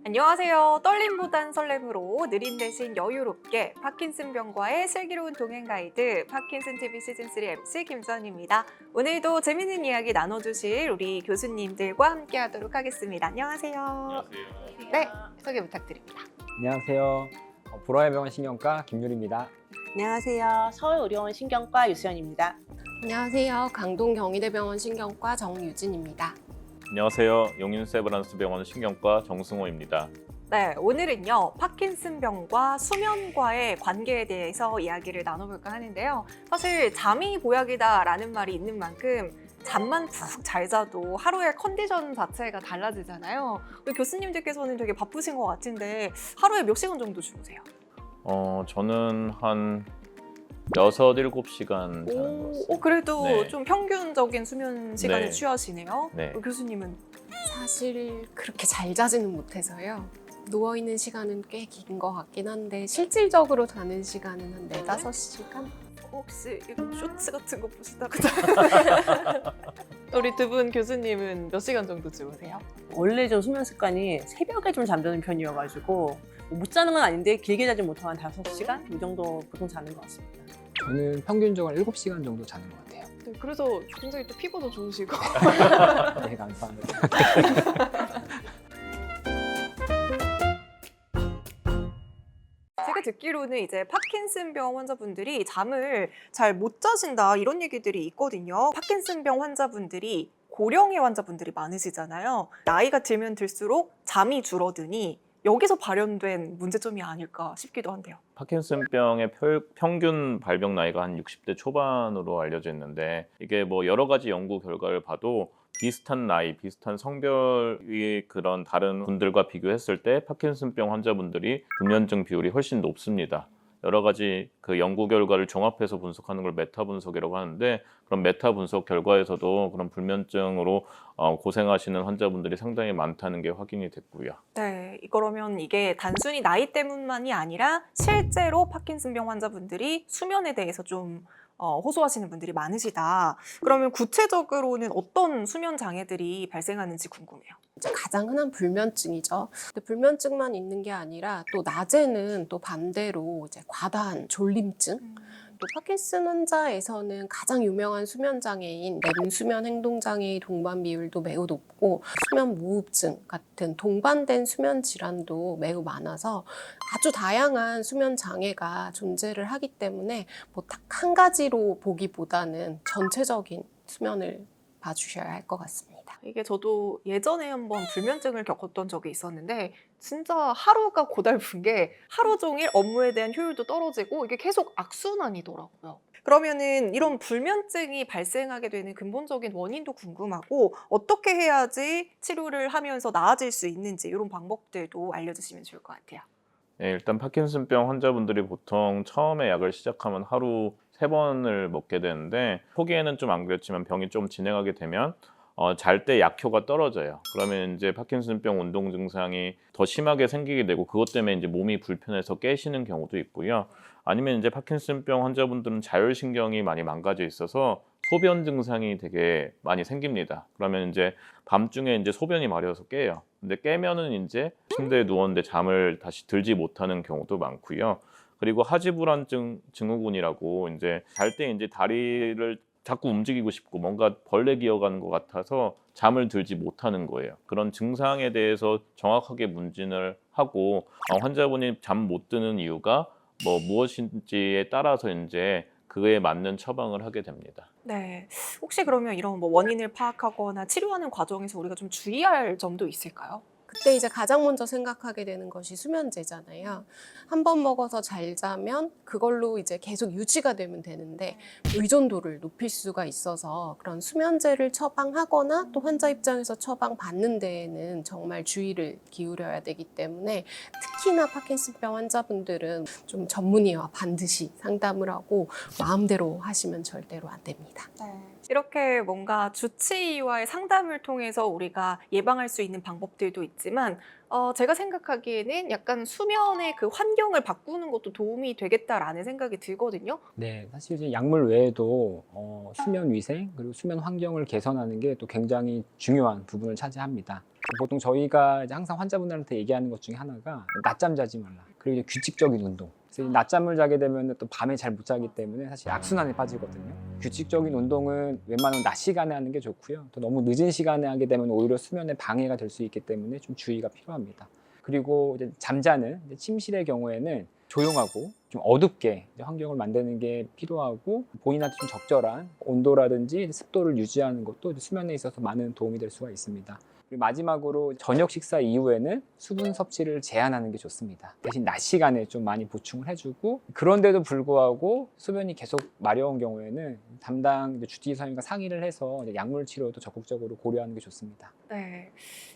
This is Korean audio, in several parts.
안녕하세요. 떨림보단 설렘으로 느림 대신 여유롭게 파킨슨병과의 슬기로운 동행 가이드 파킨슨 TV 시즌3 MC 김수환입니다. 오늘도 재밌는 이야기 나눠주실 우리 교수님들과 함께 하도록 하겠습니다. 안녕하세요. 안녕하세요. 네, 소개 부탁드립니다. 안녕하세요. 보라의병원 신경과 김유리입니다. 안녕하세요. 서울의료원 신경과 유수연입니다. 안녕하세요. 강동경희대병원 신경과 정유진입니다. 안녕하세요. 용인세브란스병원 신경과 정승호입니다. 네, 오늘은요 파킨슨병과 수면과의 관계에 대해서 이야기를 나눠볼까 하는데요. 사실 잠이 보약이다라는 말이 있는 만큼 잠만 푹 잘 자도 하루의 컨디션 자체가 달라지잖아요. 우리 교수님들께서는 되게 바쁘신 것 같은데 하루에 몇 시간 정도 주무세요? 저는 한 6, 7시간 자는 것 같습니다. 그래도 네. 좀 평균적인 수면 시간을 네. 취하시네요. 네. 우리 교수님은? 사실 그렇게 잘 자지는 못해서요. 누워있는 시간은 꽤 긴 것 같긴 한데 실질적으로 자는 시간은 한 4, 5시간? 혹시 이거 쇼츠 같은 거 보시다가 우리 두 분 교수님은 몇 시간 정도 주무세요? 원래 좀 수면 습관이 새벽에 좀 잠드는 편이어가지고 못 자는 건 아닌데 길게 자지 못하고 한 5시간? 이 정도 보통 자는 것 같습니다. 저는 평균적으로 7시간 정도 자는 것 같아요. 네, 그래서 굉장히 또 피부도 좋으시고 네, 감사합니다. 제가 듣기로는 이제 파킨슨병 환자분들이 잠을 잘 못 자신다 이런 얘기들이 있거든요. 파킨슨병 환자분들이 고령의 환자분들이 많으시잖아요. 나이가 들면 들수록 잠이 줄어드니 여기서 발현된 문제점이 아닐까 싶기도 한데요. 파킨슨병의 평균 발병 나이가 한 60대 초반으로 알려져 있는데 이게 뭐 여러 가지 연구 결과를 봐도 비슷한 나이, 비슷한 성별의 그런 다른 분들과 비교했을 때 파킨슨병 환자분들이 불면증 비율이 훨씬 높습니다. 여러 가지 그 연구 결과를 종합해서 분석하는 걸 메타 분석이라고 하는데 그런 메타 분석 결과에서도 그런 불면증으로 고생하시는 환자분들이 상당히 많다는 게 확인이 됐고요. 네, 그러면 이게 단순히 나이 때문만이 아니라 실제로 파킨슨병 환자분들이 수면에 대해서 좀 호소하시는 분들이 많으시다. 그러면 구체적으로는 어떤 수면 장애들이 발생하는지 궁금해요. 이제 가장 흔한 불면증이죠. 근데 불면증만 있는 게 아니라 또 낮에는 또 반대로 이제 과다한 졸림증, 또 파킨슨 환자에서는 가장 유명한 수면 장애인 렘 수면 행동 장애의 동반 비율도 매우 높고 수면 무호흡증 같은 동반된 수면 질환도 매우 많아서 아주 다양한 수면 장애가 존재를 하기 때문에 뭐 딱 한 가지로 보기보다는 전체적인 수면을 봐주셔야 할 것 같습니다. 이게 저도 예전에 한번 불면증을 겪었던 적이 있었는데 진짜 하루가 고달픈 게 하루 종일 업무에 대한 효율도 떨어지고 이게 계속 악순환이더라고요. 그러면은 이런 불면증이 발생하게 되는 근본적인 원인도 궁금하고 어떻게 해야지 치료를 하면서 나아질 수 있는지 이런 방법들도 알려주시면 좋을 것 같아요. 네, 일단 파킨슨병 환자분들이 보통 처음에 약을 시작하면 하루 3번을 먹게 되는데 초기에는 좀 안 그랬지만 병이 좀 진행하게 되면 잘 때 약효가 떨어져요. 그러면 이제 파킨슨병 운동 증상이 더 심하게 생기게 되고 그것 때문에 이제 몸이 불편해서 깨시는 경우도 있고요. 아니면 이제 파킨슨병 환자분들은 자율신경이 많이 망가져 있어서 소변 증상이 되게 많이 생깁니다. 그러면 이제 밤중에 이제 소변이 마려워서 깨요. 근데 깨면은 이제 침대에 누웠는데 잠을 다시 들지 못하는 경우도 많고요. 그리고 하지불안증 증후군이라고 이제 잘 때 이제 다리를 자꾸 움직이고 싶고 뭔가 벌레 기어가는 것 같아서 잠을 들지 못하는 거예요. 그런 증상에 대해서 정확하게 문진을 하고 환자분이 잠 못 드는 이유가 뭐 무엇인지에 따라서 이제 그에 맞는 처방을 하게 됩니다. 네, 혹시 그러면 이런 뭐 원인을 파악하거나 치료하는 과정에서 우리가 좀 주의할 점도 있을까요? 그때 이제 가장 먼저 생각하게 되는 것이 수면제잖아요. 한 번 먹어서 잘 자면 그걸로 이제 계속 유지가 되면 되는데 의존도를 높일 수가 있어서 그런 수면제를 처방하거나 또 환자 입장에서 처방받는 데에는 정말 주의를 기울여야 되기 때문에 특히나 파킨슨병 환자분들은 좀 전문의와 반드시 상담을 하고 마음대로 하시면 절대로 안 됩니다. 이렇게 뭔가 주치의와의 상담을 통해서 우리가 예방할 수 있는 방법들도 있지만 제가 생각하기에는 약간 수면의 그 환경을 바꾸는 것도 도움이 되겠다라는 생각이 들거든요. 네, 사실 이제 약물 외에도 수면 위생 그리고 수면 환경을 개선하는 게 또 굉장히 중요한 부분을 차지합니다. 보통 저희가 이제 항상 환자분들한테 얘기하는 것 중에 하나가 낮잠 자지 말라. 그리고 이제 규칙적인 운동. 그래서 이 낮잠을 자게 되면 또 밤에 잘 못 자기 때문에 사실 악순환에 빠지거든요. 규칙적인 운동은 웬만하면 낮 시간에 하는 게 좋고요. 또 너무 늦은 시간에 하게 되면 오히려 수면에 방해가 될 수 있기 때문에 좀 주의가 필요합니다. 그리고 이제 잠자는 이제 침실의 경우에는 조용하고 좀 어둡게 이제 환경을 만드는 게 필요하고 본인한테 좀 적절한 온도라든지 습도를 유지하는 것도 수면에 있어서 많은 도움이 될 수가 있습니다. 그리고 마지막으로 저녁 식사 이후에는 수분 섭취를 제한하는 게 좋습니다. 대신 낮 시간에 좀 많이 보충을 해주고, 그런데도 불구하고 수면이 계속 마려운 경우에는 담당 주치의사님과 상의를 해서 약물 치료도 적극적으로 고려하는 게 좋습니다. 네,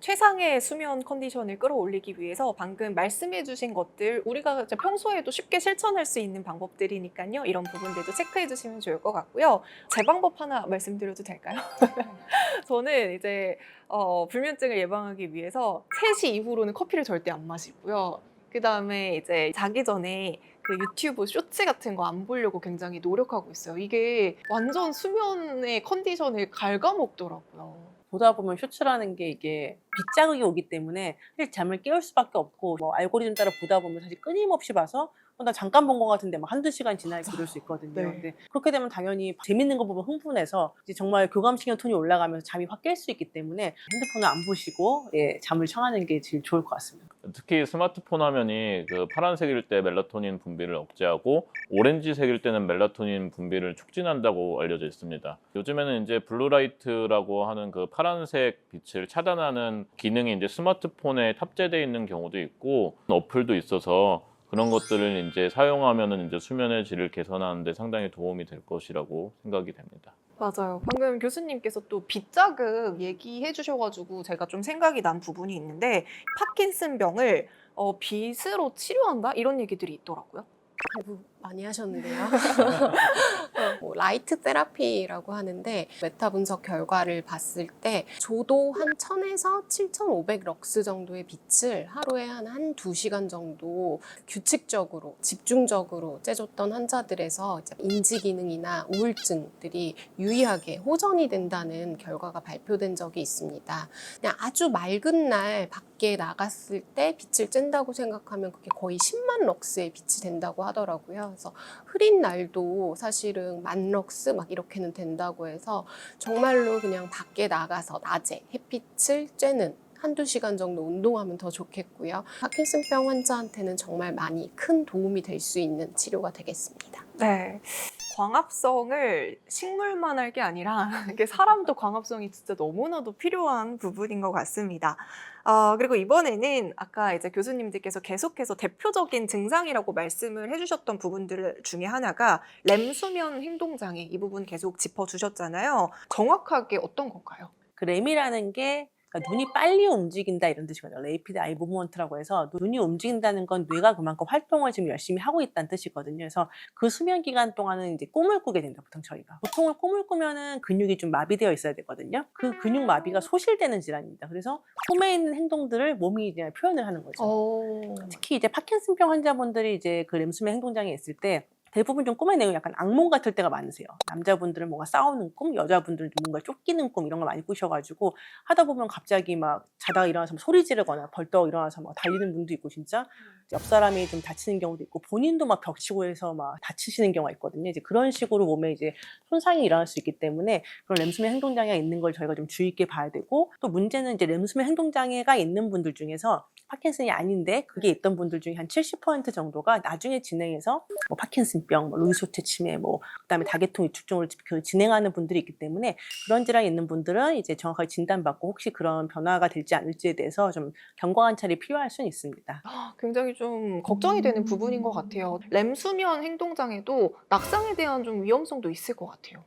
최상의 수면 컨디션을 끌어올리기 위해서 방금 말씀해주신 것들 우리가 이제 평소에도 쉽게 실천할 수 있는 방법들이니까요. 이런 부분들도 체크해주시면 좋을 것 같고요. 제 방법 하나 말씀드려도 될까요? 저는 이제 불면증을 예방하기 위해서 3시 이후로는 커피를 절대 안 마시고요. 그 다음에 이제 자기 전에 그 유튜브 쇼츠 같은 거 안 보려고 굉장히 노력하고 있어요. 이게 완전 수면의 컨디션을 갉아먹더라고요. 보다 보면 쇼츠라는 게 이게 빗자극이 오기 때문에 사실 잠을 깨울 수밖에 없고, 뭐 알고리즘 따라 보다 보면 사실 끊임없이 봐서 나 잠깐 본 것 같은데 막 한두 시간 지나고 그럴 수 있거든요. 네. 근데 그렇게 되면 당연히 재밌는 거 보면 흥분해서 이제 정말 교감신경 톤이 올라가면서 잠이 확 깰 수 있기 때문에 핸드폰을 안 보시고 잠을 청하는 게 제일 좋을 것 같습니다. 특히 스마트폰 화면이 그 파란색일 때 멜라토닌 분비를 억제하고 오렌지색일 때는 멜라토닌 분비를 촉진한다고 알려져 있습니다. 요즘에는 이제 블루라이트라고 하는 그 파란색 빛을 차단하는 기능이 이제 스마트폰에 탑재되어 있는 경우도 있고 어플도 있어서 그런 것들을 이제 사용하면은 이제 수면의 질을 개선하는 데 상당히 도움이 될 것이라고 생각이 됩니다. 맞아요. 방금 교수님께서 또 빗자극 얘기해 주셔가지고 제가 좀 생각이 난 부분이 있는데 파킨슨병을 빛으로 치료한다? 이런 얘기들이 있더라고요. 공부 많이 하셨는데요. 뭐 라이트 테라피라고 하는데 메타 분석 결과를 봤을 때 조도 한 1000에서 7500 럭스 정도의 빛을 하루에 한 1-2시간 정도 규칙적으로 집중적으로 쬐줬던 환자들에서 이제 인지 기능이나 우울증들이 유의하게 호전이 된다는 결과가 발표된 적이 있습니다. 그냥 아주 맑은 날 밖에 나갔을 때 빛을 쬐다고 생각하면 그게 거의 10만 럭스의 빛이 된다고 하더라고요. 그래서 흐린 날도 사실은 10,000럭스 막 이렇게는 된다고 해서 정말로 그냥 밖에 나가서 낮에 햇빛을 쬐는 1-2시간 정도 운동하면 더 좋겠고요. 파킨슨병 환자한테는 정말 많이 큰 도움이 될 수 있는 치료가 되겠습니다. 네. 광합성을 식물만 할 게 아니라 이게 사람도 광합성이 진짜 너무나도 필요한 부분인 것 같습니다. 그리고 이번에는 아까 이제 교수님들께서 계속해서 대표적인 증상이라고 말씀을 해주셨던 부분들 중에 하나가 렘 수면 행동장애, 이 부분 계속 짚어주셨잖아요. 정확하게 어떤 건가요? 그 램이라는 게 그러니까 눈이 빨리 움직인다 이런 뜻이거든요. 레이피드 아이 무브먼트라고 해서 눈이 움직인다는 건 뇌가 그만큼 활동을 지금 열심히 하고 있다는 뜻이거든요. 그래서 그 수면 기간 동안은 이제 꿈을 꾸게 된다, 보통 저희가. 보통은 꿈을 꾸면은 근육이 좀 마비되어 있어야 되거든요. 그 근육 마비가 소실되는 질환입니다. 그래서 꿈에 있는 행동들을 몸이 이제 표현을 하는 거죠. 특히 이제 파킨슨병 환자분들이 이제 그 렘 수면 행동장애 있을 때 대부분 좀 꿈의 내용이 약간 악몽 같을 때가 많으세요. 남자분들은 뭔가 싸우는 꿈, 여자분들은 좀 뭔가 쫓기는 꿈 이런 걸 많이 꾸셔가지고 하다 보면 갑자기 막 자다가 일어나서 소리 지르거나 벌떡 일어나서 막 달리는 분도 있고, 진짜 옆 사람이 좀 다치는 경우도 있고 본인도 막 벽 치고 해서 막 다치시는 경우가 있거든요. 이제 그런 식으로 몸에 이제 손상이 일어날 수 있기 때문에 그런 렘수면 행동장애가 있는 걸 저희가 좀 주의 있게 봐야 되고, 또 문제는 이제 렘수면 행동장애가 있는 분들 중에서 파킨슨이 아닌데 그게 있던 분들 중에 한 70% 정도가 나중에 진행해서 뭐 파킨슨병, 뭐 루이소테 치매, 뭐 그다음에 다계통 위축증으로 진행하는 분들이 있기 때문에 그런 질환이 있는 분들은 이제 정확하게 진단받고 혹시 그런 변화가 될지 않을지에 대해서 좀 경과 관찰이 필요할 수는 있습니다. 굉장히 좀 걱정이 되는 부분인 것 같아요. 렘 수면 행동장애도 낙상에 대한 좀 위험성도 있을 것 같아요.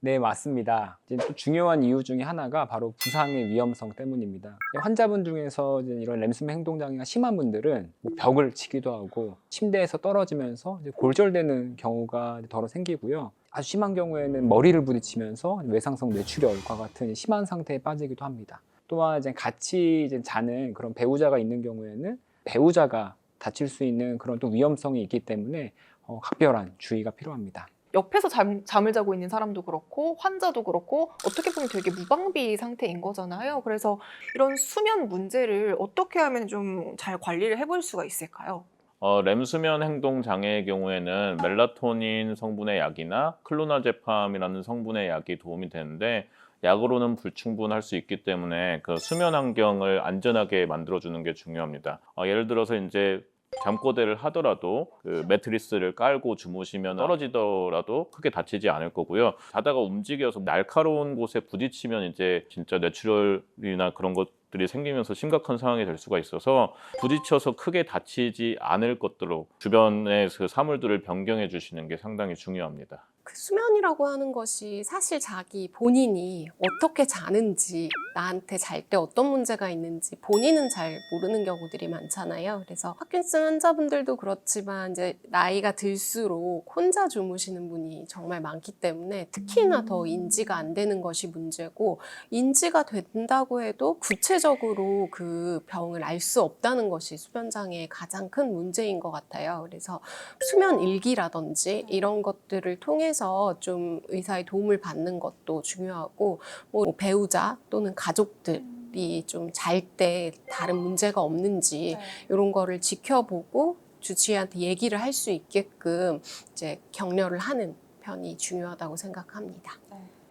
네, 맞습니다. 이제 또 중요한 이유 중에 하나가 바로 부상의 위험성 때문입니다. 환자분 중에서 이제 이런 렘수면 행동장애가 심한 분들은 뭐 벽을 치기도 하고 침대에서 떨어지면서 이제 골절되는 경우가 더러 생기고요. 아주 심한 경우에는 머리를 부딪히면서 외상성 뇌출혈과 같은 심한 상태에 빠지기도 합니다. 또한 이제 같이 이제 자는 그런 배우자가 있는 경우에는 배우자가 다칠 수 있는 그런 또 위험성이 있기 때문에 각별한 주의가 필요합니다. 옆에서 잠을 자고 있는 사람도 그렇고 환자도 그렇고 어떻게 보면 되게 무방비 상태인 거잖아요. 그래서 이런 수면 문제를 어떻게 하면 좀 잘 관리를 해볼 수가 있을까요? 렘 수면 행동 장애의 경우에는 멜라토닌 성분의 약이나 클로나제팜이라는 성분의 약이 도움이 되는데 약으로는 불충분할 수 있기 때문에 그 수면 환경을 안전하게 만들어주는 게 중요합니다. 예를 들어서 이제 잠꼬대를 하더라도 그 매트리스를 깔고 주무시면 떨어지더라도 크게 다치지 않을 거고요. 자다가 움직여서 날카로운 곳에 부딪히면 이제 진짜 뇌출혈이나 그런 것들이 생기면서 심각한 상황이 될 수가 있어서 부딪혀서 크게 다치지 않을 것들로 주변의 그 사물들을 변경해 주시는 게 상당히 중요합니다. 그 수면이라고 하는 것이 사실 자기 본인이 어떻게 자는지, 나한테 잘 때 어떤 문제가 있는지 본인은 잘 모르는 경우들이 많잖아요. 그래서 파킨슨 환자분들도 그렇지만 이제 나이가 들수록 혼자 주무시는 분이 정말 많기 때문에 특히나 더 인지가 안 되는 것이 문제고, 인지가 된다고 해도 구체적으로 그 병을 알 수 없다는 것이 수면장애의 가장 큰 문제인 것 같아요. 그래서 수면 일기라든지 이런 것들을 통해서 좀 의사의 도움을 받는 것도 중요하고, 뭐 배우자 또는 가족들이 좀 잘 때 다른 문제가 없는지 이런 거를 지켜보고 주치의한테 얘기를 할 수 있게끔 이제 격려를 하는 편이 중요하다고 생각합니다.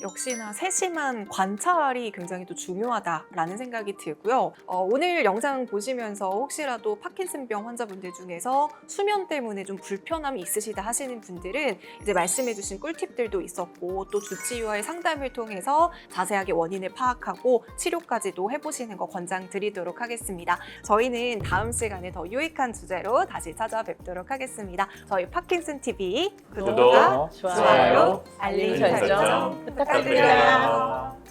역시나 세심한 관찰이 굉장히 또 중요하다라는 생각이 들고요. 오늘 영상 보시면서 혹시라도 파킨슨병 환자분들 중에서 수면 때문에 좀 불편함이 있으시다 하시는 분들은 이제 말씀해주신 꿀팁들도 있었고 또 주치의와의 상담을 통해서 자세하게 원인을 파악하고 치료까지도 해보시는 거 권장드리도록 하겠습니다. 저희는 다음 시간에 더 유익한 주제로 다시 찾아뵙도록 하겠습니다. 저희 파킨슨 TV 구독과 구독, 좋아요, 좋아요, 알림 알림 설정 설정 부탁드려요.